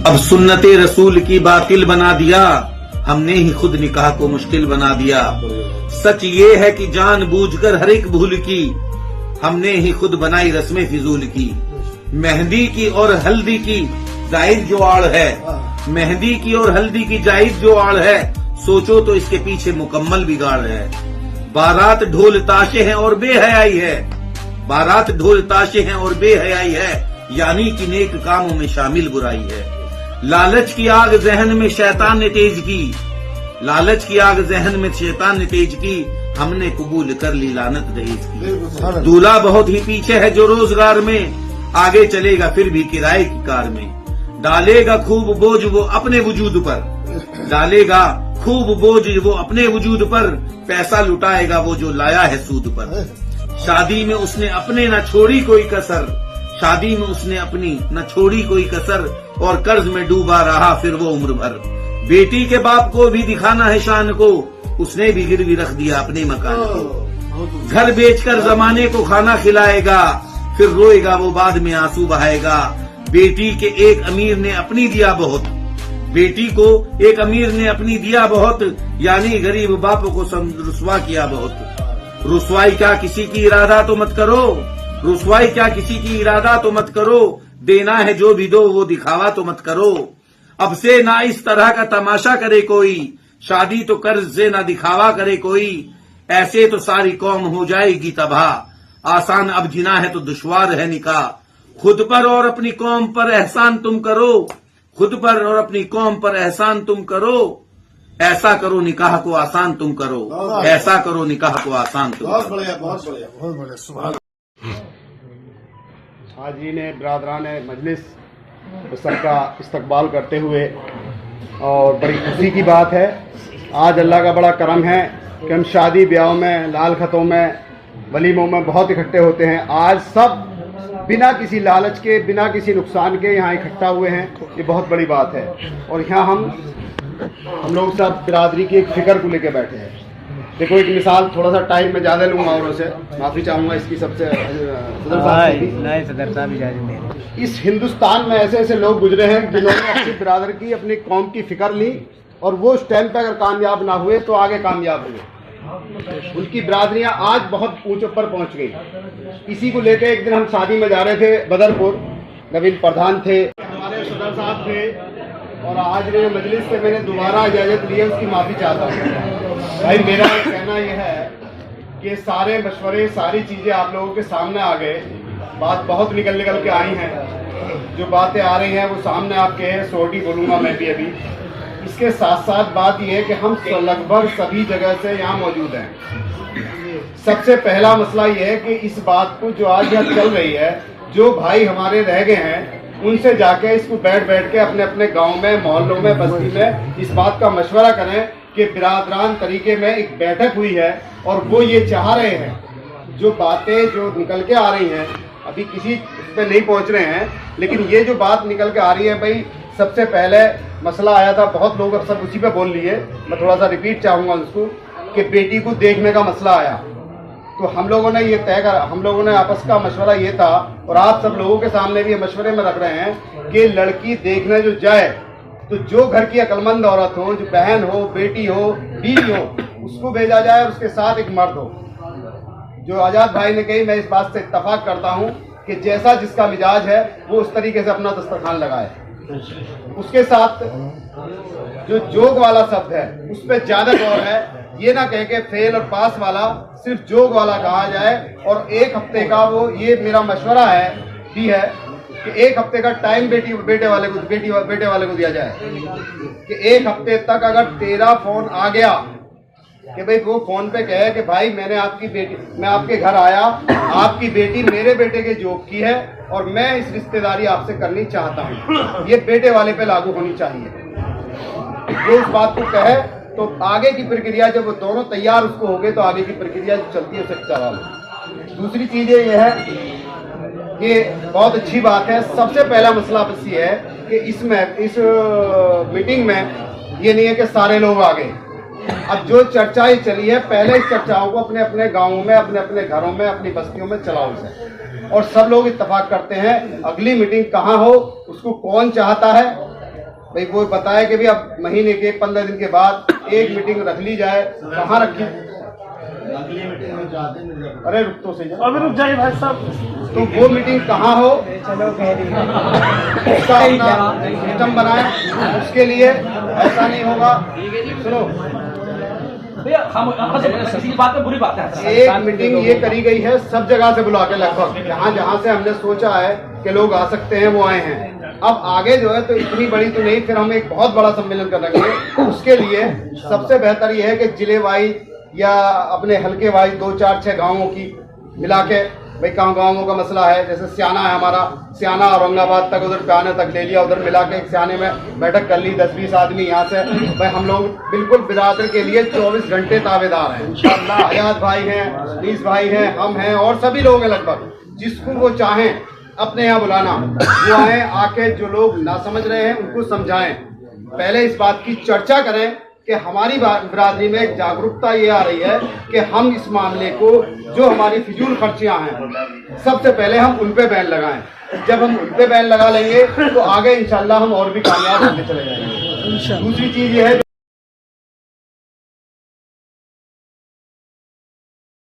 अब सुन्नते रसूल की बातिल बना दिया, हमने ही खुद निकाह को मुश्किल बना दिया। सच ये है कि जानबूझकर हर एक भूल की, हमने ही खुद बनाई रस्में फिजूल की। मेहंदी की और हल्दी की जायज जो आड़ है, मेहंदी की और हल्दी की जायज जो आड़ है, सोचो तो इसके पीछे मुकम्मल बिगाड़ है। बारात ढोल ताशे हैं और बेहयाई है, बारात ढोल ताशे हैं और बेहयाई है, यानी कि नेक कामों में शामिल बुराई है। लालच की आग जहन में शैतान ने तेज की, लालच की आग जहन में शैतान ने तेज की, हमने कबूल कर ली लानत दहेज की। दूल्हा बहुत ही पीछे है जो रोजगार में, आगे चलेगा फिर भी किराए की कार में। डालेगा खूब बोझ वो अपने वजूद पर, डालेगा खूब बोझ वो अपने वजूद पर, पैसा लुटाएगा वो जो लाया है सूद पर। शादी में उसने अपने न छोड़ी कोई कसर, शादी में उसने अपनी न छोड़ी कोई कसर, और कर्ज में डूबा रहा फिर वो उम्र भर। बेटी के बाप को भी दिखाना है शान को, उसने भी गिरवी रख दिया अपने मकान को। घर बेचकर जमाने को खाना खिलाएगा, फिर रोएगा वो बाद में आंसू बहाएगा। बेटी के एक अमीर ने अपनी दिया बहुत, बेटी को एक अमीर ने अपनी दिया बहुत, यानी गरीब बाप को रुसवा किया बहुत। रुसवाई क्या किसी की इरादा तो मत करो, रुसवाई क्या किसी की इरादा तो मत करो, देना है जो भी दो वो दिखावा तो मत करो। अब से ना इस तरह का तमाशा करे कोई, शादी तो कर्ज से ना दिखावा करे कोई, ऐसे तो सारी कौम हो जाएगी तबाह। आसान अब जिना है तो दुश्वार है निकाह, खुद पर और अपनी कौम पर एहसान तुम करो, खुद पर और अपनी कौम पर एहसान तुम करो। ऐसा करो निकाह को आसान तुम करो, ऐसा करो निकाह को आसान तुम करो। बहुत बढ़िया, बहुत बढ़िया, बहुत बढ़िया। सुभान हाजी ने बिरादरान मजलिस सबका इस्तकबाल करते हुए, और बड़ी खुशी की बात है, आज अल्लाह का बड़ा करम है कि हम शादी ब्याह में, लाल खतों में, वलीमों में बहुत इकट्ठे होते हैं। आज सब बिना किसी लालच के, बिना किसी नुकसान के यहाँ इकट्ठा हुए हैं, ये बहुत बड़ी बात है। और यहाँ हम लोग सब बिरादरी की एक फिक्र को लेके बैठे हैं। देखो एक मिसाल, थोड़ा सा टाइम में ज़्यादा लूँगा औरों से, माफ़ी चाहूँगा इसकी सबसे सदर साहब भी। इस हिंदुस्तान में ऐसे ऐसे लोग गुजरे हैं जिन्होंने अपनी बिरादरी की, अपनी कौम की फिक्र ली, और वो उस टाइम पे अगर कामयाब ना हुए तो आगे कामयाब हुए। उनकी बिरादरियाँ आज बहुत ऊंचों पर पहुँच गई। इसी को लेकर एक दिन हम शादी में जा रहे थे बदरपुर, नवीन प्रधान थे, हमारे सदर साहब थे, और आज मेरे मजलिस से मैंने दोबारा इजाज़त ली है, उसकी माफ़ी चाहता हूँ। भाई मेरा कहना यह है कि सारे मशवरे, सारी चीज़ें आप लोगों के सामने आ गए, बात बहुत निकल के आई हैं, जो बातें आ रही हैं वो सामने आपके हैं, सोटी बोलूँगा मैं भी अभी। इसके साथ साथ बात यह है कि हम लगभग सभी जगह से यहाँ मौजूद हैं। सबसे पहला मसला यह है कि इस बात को जो आज यहाँ चल रही है, जो भाई हमारे रह गए हैं, उनसे जाके इसको बैठ के अपने अपने गांव में, मोहल्लों में, बस्ती में इस बात का मशवरा करें कि बिरादरान तरीके में एक बैठक हुई है, और वो ये चाह रहे हैं, जो बातें जो निकल के आ रही हैं, अभी किसी पे नहीं पहुंच रहे हैं, लेकिन ये जो बात निकल के आ रही है, भाई सबसे पहले मसला आया था, बहुत लोग अब सब उसी पे बोल लिए, मैं थोड़ा सा रिपीट चाहूँगा उसको, कि बेटी को देखने का मसला आया। तो हम लोगों ने ये तय कर, हम लोगों ने आपस का मशवरा ये था, और आप सब लोगों के सामने भी मशवरे में रख रहे हैं कि लड़की देखने जो जाए तो जो घर की अक्लमंद औरत हो, जो बहन हो, बेटी हो, बीवी हो, उसको भेजा जाए, और उसके साथ एक मर्द हो। जो आजाद भाई ने कही, मैं इस बात से इत्तफाक करता हूँ कि जैसा जिसका मिजाज है वो उस तरीके से अपना दस्तरखान लगाए। उसके साथ जो जोग वाला शब्द है उस पर ज्यादा गौर है, ये ना कह के फेल और पास वाला, सिर्फ जोग वाला कहा जाए। और एक हफ्ते का वो, ये मेरा मशवरा है भी है कि एक हफ्ते का टाइम बेटे वाले को दिया जाए, कि एक हफ्ते तक अगर तेरा फोन आ गया कि भाई वो फोन पे कहे कि भाई मैं आपके घर आया, आपकी बेटी मेरे बेटे के जोग की है, और मैं इस रिश्तेदारी आपसे करनी चाहता हूँ, ये बेटे वाले पे लागू होनी चाहिए। वो उस बात को कहे तो आगे की प्रक्रिया, जब वो दोनों तैयार उसको हो गए, तो आगे की प्रक्रिया जो चलती है उसे चला लो। दूसरी चीज ये है कि बहुत अच्छी बात है, सबसे पहला मसला बस ये है कि इस मीटिंग में ये नहीं है कि सारे लोग आ गए। अब जो चर्चाएं चली है, पहले इस चर्चाओं को अपने अपने गाँवों में, अपने अपने घरों में, अपनी बस्तियों में चलाओ इसे। और सब लोग इत्तेफाक करते हैं। अगली मीटिंग कहाँ हो, उसको कौन चाहता है भाई वो बताए कि भी अब महीने के 15 दिन के बाद एक मीटिंग रख ली जाए। कहाँ रखी? अरे रुक तो सही, अभी रुक जाइए भाई साहब। तो वो मीटिंग कहाँ हो, उसका अपना सिस्टम बनाए। उसके लिए ऐसा नहीं होगा, सुनो बात में बुरी बात है। एक मीटिंग ये करी गई है सब जगह से बुला के, लगभग जहाँ जहाँ से हमने सोचा है कि लोग आ सकते हैं वो आए हैं। अब आगे जो है तो इतनी बड़ी तो नहीं, फिर हम एक बहुत बड़ा सम्मेलन कर रखेंगे। उसके लिए सबसे बेहतर ये है कि जिले वाइज या अपने हल्के वाइज 2, 4, 6 गाँवों की मिला के, भाई गाँवों का मसला है, जैसे सियाना है हमारा, सियाना औरंगाबाद तक, उधर प्याने तक ले लिया, उधर मिला के एक सियाने में बैठक कर ली, 10-20 आदमी यहाँ से। भाई हम लोग बिल्कुल बिरादर के लिए 24 घंटे ताबेदार हैं इंशाअल्लाह। हयात भाई हैं, अनीस भाई हैं, हम हैं और सभी लोग हैं लगभग। जिसको वो चाहें अपने यहाँ बुलाना, वो आए, आके जो लोग ना समझ रहे हैं उनको समझाएं। पहले इस बात की चर्चा करें कि हमारी बिरादरी में एक जागरूकता ये आ रही है कि हम इस मामले को, जो हमारी फिजूल खर्चियां हैं, सबसे पहले हम उन पे बैन लगाएं। जब हम उन पे बैन लगा लेंगे तो आगे इंशाल्लाह हम और भी कामयाब होते चले जाएंगे। दूसरी चीज ये है